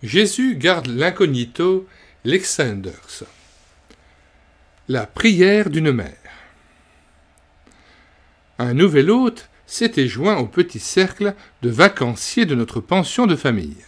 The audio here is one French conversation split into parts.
Jésus garde l'incognito Lexanders. La prière d'une mère. Un nouvel hôte s'était joint au petit cercle de vacanciers de notre pension de famille.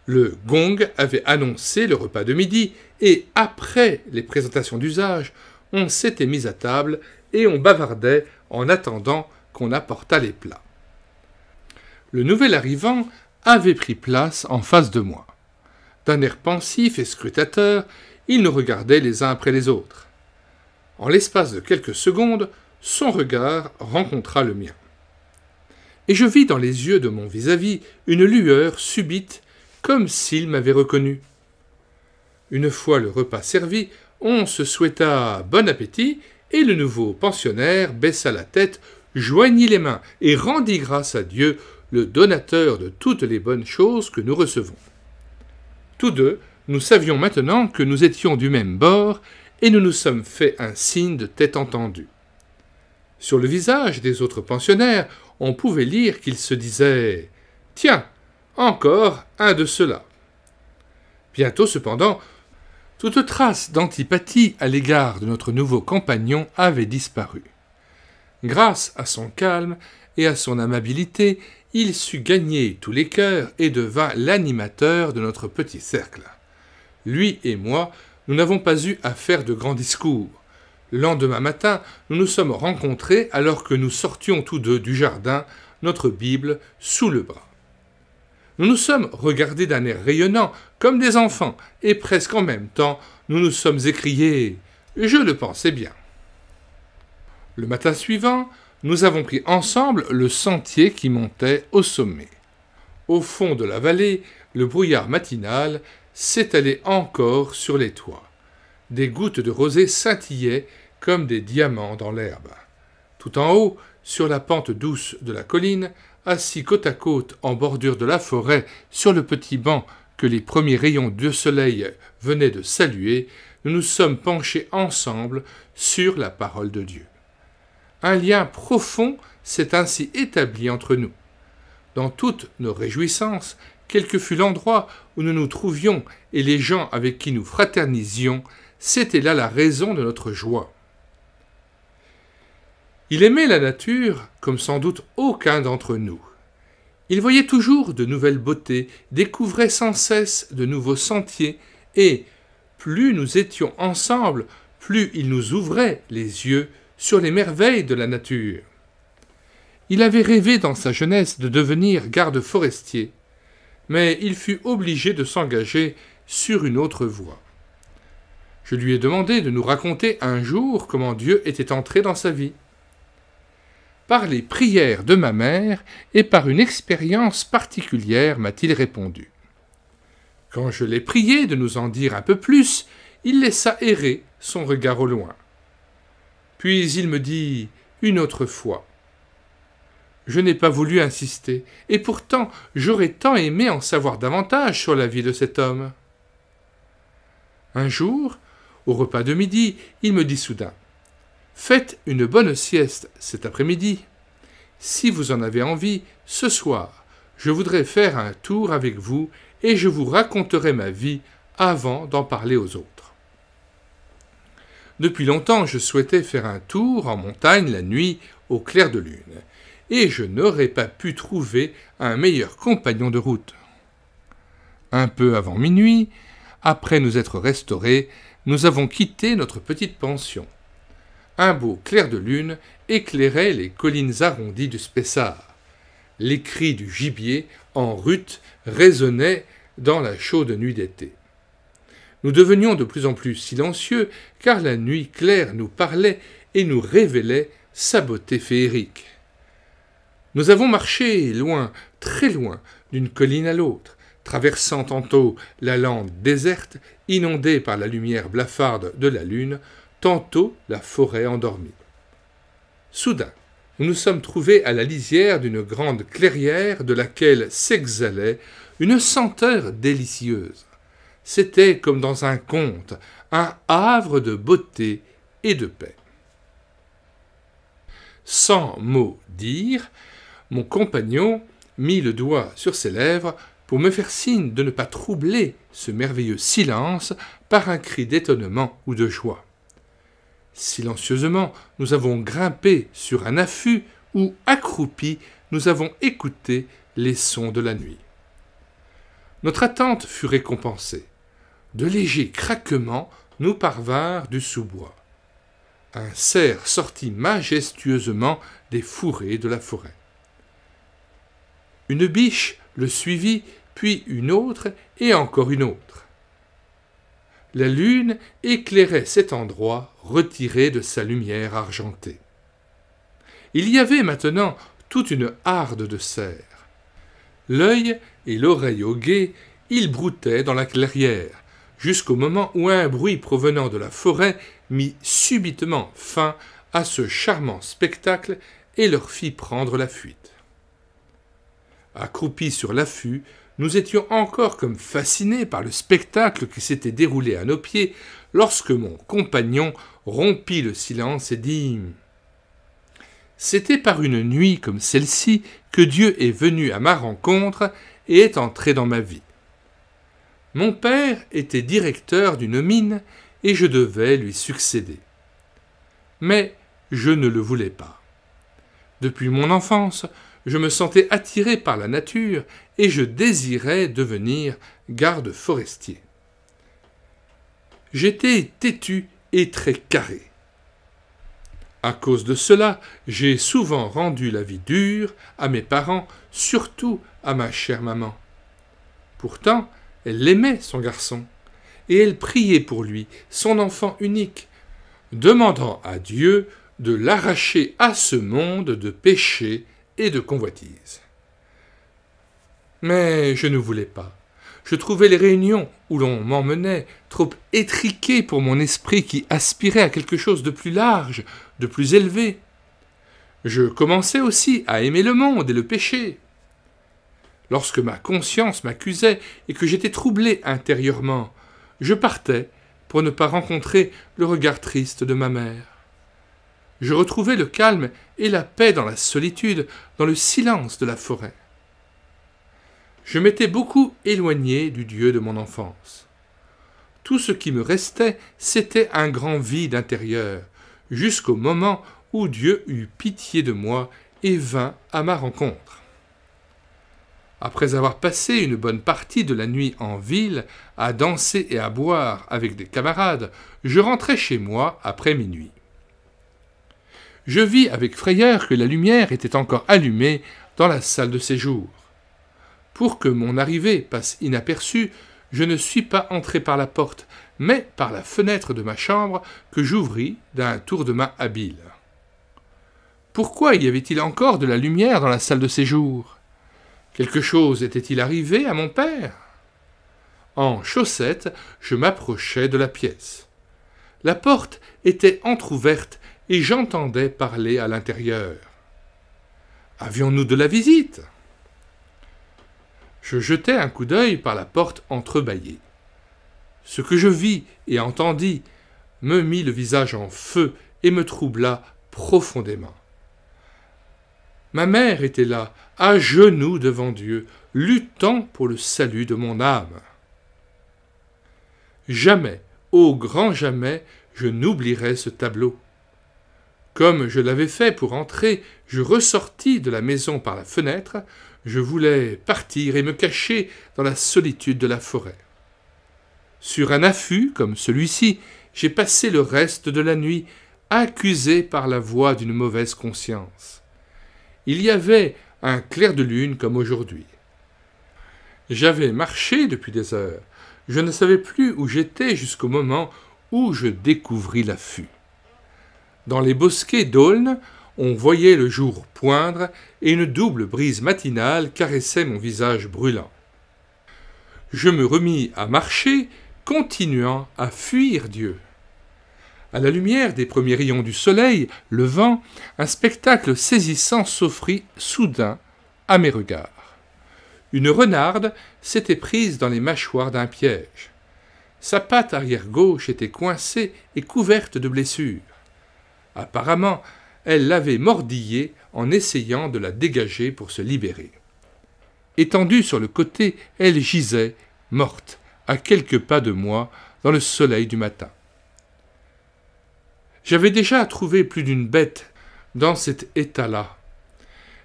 Le gong avait annoncé le repas de midi, et après les présentations d'usage, on s'était mis à table et on bavardait en attendant qu'on apportât les plats. Le nouvel arrivant avait pris place en face de moi. D'un air pensif et scrutateur, il nous regardait les uns après les autres. En l'espace de quelques secondes, son regard rencontra le mien. Et je vis dans les yeux de mon vis-à-vis une lueur subite, comme s'il m'avait reconnu. Une fois le repas servi, on se souhaita bon appétit, et le nouveau pensionnaire baissa la tête, joignit les mains et rendit grâce à Dieu, le donateur de toutes les bonnes choses que nous recevons. Tous deux, nous savions maintenant que nous étions du même bord, et nous nous sommes fait un signe de tête entendue. Sur le visage des autres pensionnaires, on pouvait lire qu'ils se disaient « Tiens, encore un de ceux-là ». Bientôt, cependant, toute trace d'antipathie à l'égard de notre nouveau compagnon avait disparu. Grâce à son calme et à son amabilité, il sut gagner tous les cœurs et devint l'animateur de notre petit cercle. Lui et moi, nous n'avons pas eu à faire de grands discours. Le lendemain matin, nous nous sommes rencontrés alors que nous sortions tous deux du jardin, notre Bible sous le bras. Nous nous sommes regardés d'un air rayonnant, comme des enfants, et presque en même temps, nous nous sommes écriés « Je le pensais bien ». Le matin suivant, nous avons pris ensemble le sentier qui montait au sommet. Au fond de la vallée, le brouillard matinal s'étalait encore sur les toits. Des gouttes de rosée scintillaient comme des diamants dans l'herbe. Tout en haut, sur la pente douce de la colline, assis côte à côte en bordure de la forêt, sur le petit banc que les premiers rayons de soleil venaient de saluer, nous nous sommes penchés ensemble sur la parole de Dieu. Un lien profond s'est ainsi établi entre nous. Dans toutes nos réjouissances, quel que fût l'endroit où nous nous trouvions et les gens avec qui nous fraternisions, c'était là la raison de notre joie. Il aimait la nature comme sans doute aucun d'entre nous. Il voyait toujours de nouvelles beautés, découvrait sans cesse de nouveaux sentiers, et plus nous étions ensemble, plus il nous ouvrait les yeux sur les merveilles de la nature. Il avait rêvé dans sa jeunesse de devenir garde forestier, mais il fut obligé de s'engager sur une autre voie. Je lui ai demandé de nous raconter un jour comment Dieu était entré dans sa vie. Par les prières de ma mère et par une expérience particulière, m'a-t-il répondu. Quand je l'ai prié de nous en dire un peu plus, il laissa errer son regard au loin. Puis il me dit une autre fois. Je n'ai pas voulu insister, et pourtant j'aurais tant aimé en savoir davantage sur la vie de cet homme. Un jour, au repas de midi, il me dit soudain « Faites une bonne sieste cet après-midi. Si vous en avez envie, ce soir, je voudrais faire un tour avec vous et je vous raconterai ma vie avant d'en parler aux autres. » Depuis longtemps, je souhaitais faire un tour en montagne la nuit au clair de lune, et je n'aurais pas pu trouver un meilleur compagnon de route. Un peu avant minuit, après nous être restaurés, nous avons quitté notre petite pension. Un beau clair de lune éclairait les collines arrondies du Spessart. Les cris du gibier en rut résonnaient dans la chaude nuit d'été. Nous devenions de plus en plus silencieux, car la nuit claire nous parlait et nous révélait sa beauté féerique. Nous avons marché loin, très loin, d'une colline à l'autre, traversant tantôt la lande déserte, inondée par la lumière blafarde de la lune, tantôt la forêt endormie. Soudain, nous nous sommes trouvés à la lisière d'une grande clairière de laquelle s'exhalait une senteur délicieuse. C'était comme dans un conte, un havre de beauté et de paix. Sans mot dire, mon compagnon mit le doigt sur ses lèvres pour me faire signe de ne pas troubler ce merveilleux silence par un cri d'étonnement ou de joie. Silencieusement, nous avons grimpé sur un affût où, accroupis, nous avons écouté les sons de la nuit. Notre attente fut récompensée. De légers craquements nous parvinrent du sous-bois. Un cerf sortit majestueusement des fourrés de la forêt. Une biche le suivit, puis une autre et encore une autre. La lune éclairait cet endroit retiré de sa lumière argentée. Il y avait maintenant toute une harde de cerfs. L'œil et l'oreille au guet, ils broutaient dans la clairière, jusqu'au moment où un bruit provenant de la forêt mit subitement fin à ce charmant spectacle et leur fit prendre la fuite. Accroupis sur l'affût, nous étions encore comme fascinés par le spectacle qui s'était déroulé à nos pieds lorsque mon compagnon rompit le silence et dit « C'est par une nuit comme celle-ci que Dieu est venu à ma rencontre et est entré dans ma vie. Mon père était directeur d'une mine et je devais lui succéder. Mais je ne le voulais pas. Depuis mon enfance, je me sentais attiré par la nature et je désirais devenir garde forestier. J'étais têtu et très carré. À cause de cela, j'ai souvent rendu la vie dure à mes parents, surtout à ma chère maman. Pourtant, elle l'aimait, son garçon, et elle priait pour lui, son enfant unique, demandant à Dieu de l'arracher à ce monde de péché et de convoitise. Mais je ne voulais pas. Je trouvais les réunions où l'on m'emmenait trop étriquées pour mon esprit qui aspirait à quelque chose de plus large, de plus élevé. Je commençais aussi à aimer le monde et le péché. Lorsque ma conscience m'accusait et que j'étais troublé intérieurement, je partais pour ne pas rencontrer le regard triste de ma mère. Je retrouvais le calme et la paix dans la solitude, dans le silence de la forêt. Je m'étais beaucoup éloigné du Dieu de mon enfance. Tout ce qui me restait, c'était un grand vide intérieur, jusqu'au moment où Dieu eut pitié de moi et vint à ma rencontre. Après avoir passé une bonne partie de la nuit en ville, à danser et à boire avec des camarades, je rentrai chez moi après minuit. Je vis avec frayeur que la lumière était encore allumée dans la salle de séjour. Pour que mon arrivée passe inaperçue, je ne suis pas entré par la porte, mais par la fenêtre de ma chambre que j'ouvris d'un tour de main habile. Pourquoi y avait-il encore de la lumière dans la salle de séjour? Quelque chose était-il arrivé à mon père? En chaussettes, je m'approchai de la pièce. La porte était entr'ouverte et j'entendais parler à l'intérieur. Avions-nous de la visite? Je jetai un coup d'œil par la porte entrebâillée. Ce que je vis et entendis me mit le visage en feu et me troubla profondément. Ma mère était là, à genoux devant Dieu, luttant pour le salut de mon âme. Jamais, au grand jamais, je n'oublierai ce tableau. Comme je l'avais fait pour entrer, je ressortis de la maison par la fenêtre, je voulais partir et me cacher dans la solitude de la forêt. Sur un affût comme celui-ci, j'ai passé le reste de la nuit, accusé par la voix d'une mauvaise conscience. Il y avait un clair de lune comme aujourd'hui. J'avais marché depuis des heures. Je ne savais plus où j'étais jusqu'au moment où je découvris l'affût. Dans les bosquets d'aulnes, on voyait le jour poindre et une double brise matinale caressait mon visage brûlant. Je me remis à marcher, continuant à fuir Dieu. À la lumière des premiers rayons du soleil, levant, un spectacle saisissant s'offrit soudain à mes regards. Une renarde s'était prise dans les mâchoires d'un piège. Sa patte arrière gauche était coincée et couverte de blessures. Apparemment, elle l'avait mordillée en essayant de la dégager pour se libérer. Étendue sur le côté, elle gisait, morte, à quelques pas de moi, dans le soleil du matin. J'avais déjà trouvé plus d'une bête dans cet état-là.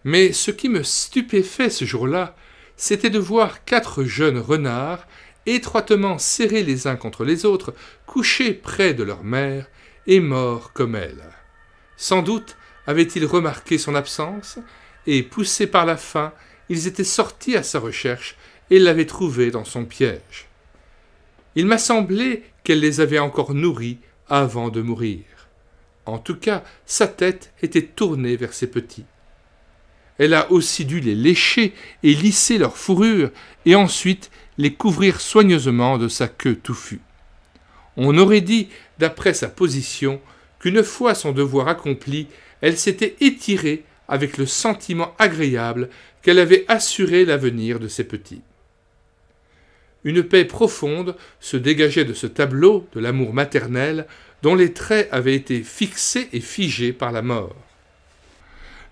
Mais ce qui me stupéfait ce jour-là, c'était de voir 4 jeunes renards, étroitement serrés les uns contre les autres, couchés près de leur mère et morts comme elle. Sans doute avaient-ils remarqué son absence, et, poussés par la faim, ils étaient sortis à sa recherche et l'avaient trouvée dans son piège. Il m'a semblé qu'elle les avait encore nourris avant de mourir. En tout cas, sa tête était tournée vers ses petits. Elle a aussi dû les lécher et lisser leur fourrure, et ensuite les couvrir soigneusement de sa queue touffue. On aurait dit, d'après sa position, qu'une fois son devoir accompli, elle s'était étirée avec le sentiment agréable qu'elle avait assuré l'avenir de ses petits. Une paix profonde se dégageait de ce tableau de l'amour maternel dont les traits avaient été fixés et figés par la mort.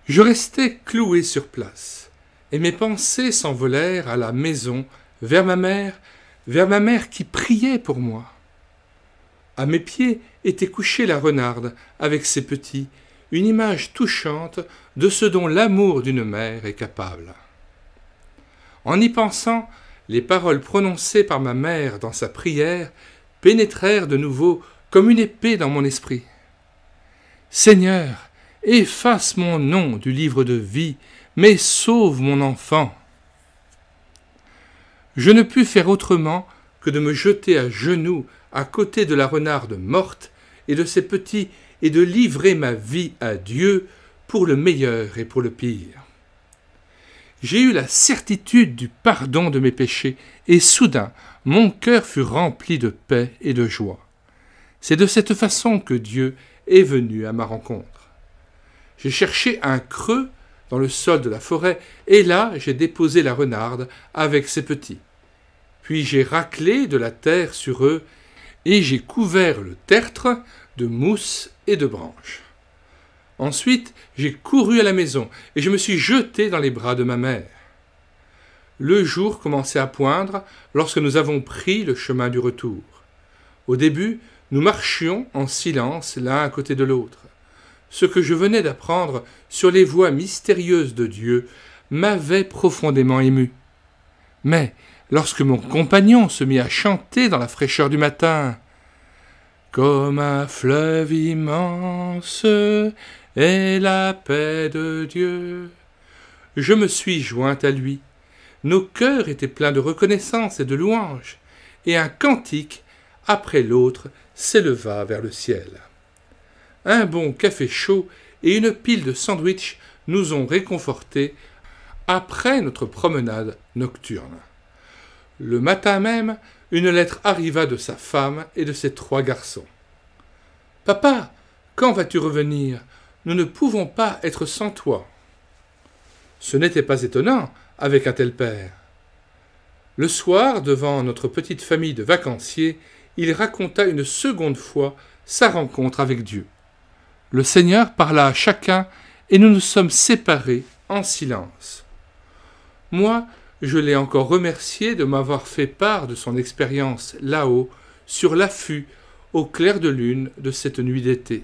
Je restai cloué sur place, et mes pensées s'envolèrent à la maison, vers ma mère qui priait pour moi. À mes pieds était couchée la renarde avec ses petits, une image touchante de ce dont l'amour d'une mère est capable. En y pensant, les paroles prononcées par ma mère dans sa prière pénétrèrent de nouveau comme une épée dans mon esprit. « Seigneur, efface mon nom du livre de vie, mais sauve mon enfant. » Je ne pus faire autrement que de me jeter à genoux à côté de la renarde morte et de ses petits et de livrer ma vie à Dieu pour le meilleur et pour le pire. J'ai eu la certitude du pardon de mes péchés, et soudain mon cœur fut rempli de paix et de joie. C'est de cette façon que Dieu est venu à ma rencontre. J'ai cherché un creux dans le sol de la forêt, et là j'ai déposé la renarde avec ses petits. Puis j'ai raclé de la terre sur eux, et j'ai couvert le tertre de mousse et de branches. Ensuite, j'ai couru à la maison, et je me suis jeté dans les bras de ma mère. Le jour commençait à poindre lorsque nous avons pris le chemin du retour. Au début, nous marchions en silence l'un à côté de l'autre. Ce que je venais d'apprendre sur les voies mystérieuses de Dieu m'avait profondément ému. Mais lorsque mon compagnon se mit à chanter dans la fraîcheur du matin, « Comme un fleuve immense est la paix de Dieu », je me suis joint à lui. Nos cœurs étaient pleins de reconnaissance et de louange, et un cantique après l'autre s'éleva vers le ciel. Un bon café chaud et une pile de sandwichs nous ont réconfortés après notre promenade nocturne. Le matin même, une lettre arriva de sa femme et de ses 3 garçons. « Papa, quand vas-tu revenir ? Nous ne pouvons pas être sans toi. » Ce n'était pas étonnant avec un tel père. Le soir, devant notre petite famille de vacanciers, il raconta une seconde fois sa rencontre avec Dieu. Le Seigneur parla à chacun et nous nous sommes séparés en silence. Moi, je l'ai encore remercié de m'avoir fait part de son expérience là-haut, sur l'affût, au clair de lune de cette nuit d'été.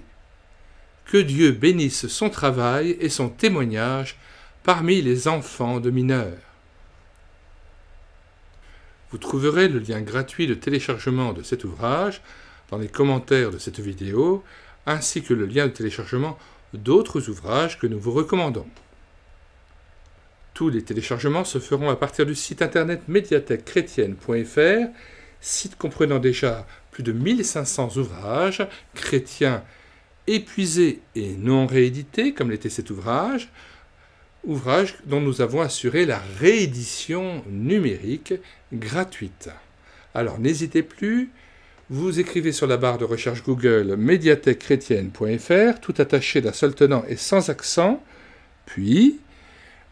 Que Dieu bénisse son travail et son témoignage parmi les enfants de mineurs. Vous trouverez le lien gratuit de téléchargement de cet ouvrage dans les commentaires de cette vidéo, ainsi que le lien de téléchargement d'autres ouvrages que nous vous recommandons. Tous les téléchargements se feront à partir du site internet médiathèquechrétienne.fr, site comprenant déjà plus de 1500 ouvrages chrétiens épuisés et non réédités, comme l'était cet ouvrage dont nous avons assuré la réédition numérique gratuite. Alors n'hésitez plus, vous écrivez sur la barre de recherche Google médiathèquechrétienne.fr, tout attaché d'un seul tenant et sans accent, puis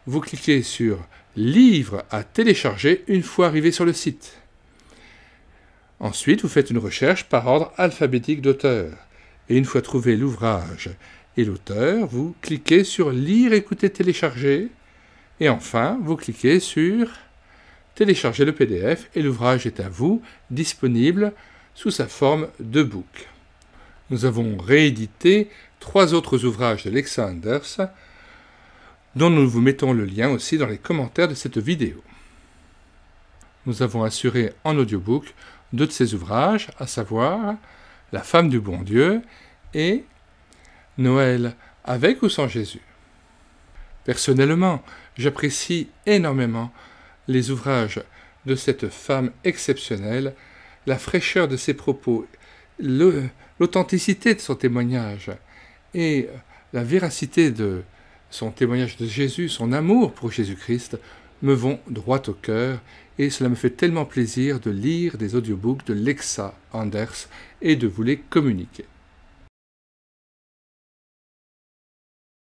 vous cliquez sur « Livre à télécharger » une fois arrivé sur le site. Ensuite, vous faites une recherche par ordre alphabétique d'auteur. Et une fois trouvé l'ouvrage et l'auteur, vous cliquez sur « Lire, écouter, télécharger », Et enfin, vous cliquez sur « Télécharger le PDF » et l'ouvrage est à vous, disponible sous sa forme de book. Nous avons réédité 3 autres ouvrages de Lexa Anders, dont nous vous mettons le lien aussi dans les commentaires de cette vidéo. Nous avons assuré en audiobook 2 de ces ouvrages, à savoir La femme du bon Dieu et Noël avec ou sans Jésus. Personnellement, j'apprécie énormément les ouvrages de cette femme exceptionnelle, la fraîcheur de ses propos, l'authenticité de son témoignage et la véracité de son témoignage de Jésus, son amour pour Jésus-Christ, me vont droit au cœur et cela me fait tellement plaisir de lire des audiobooks de Lexa Anders et de vous les communiquer.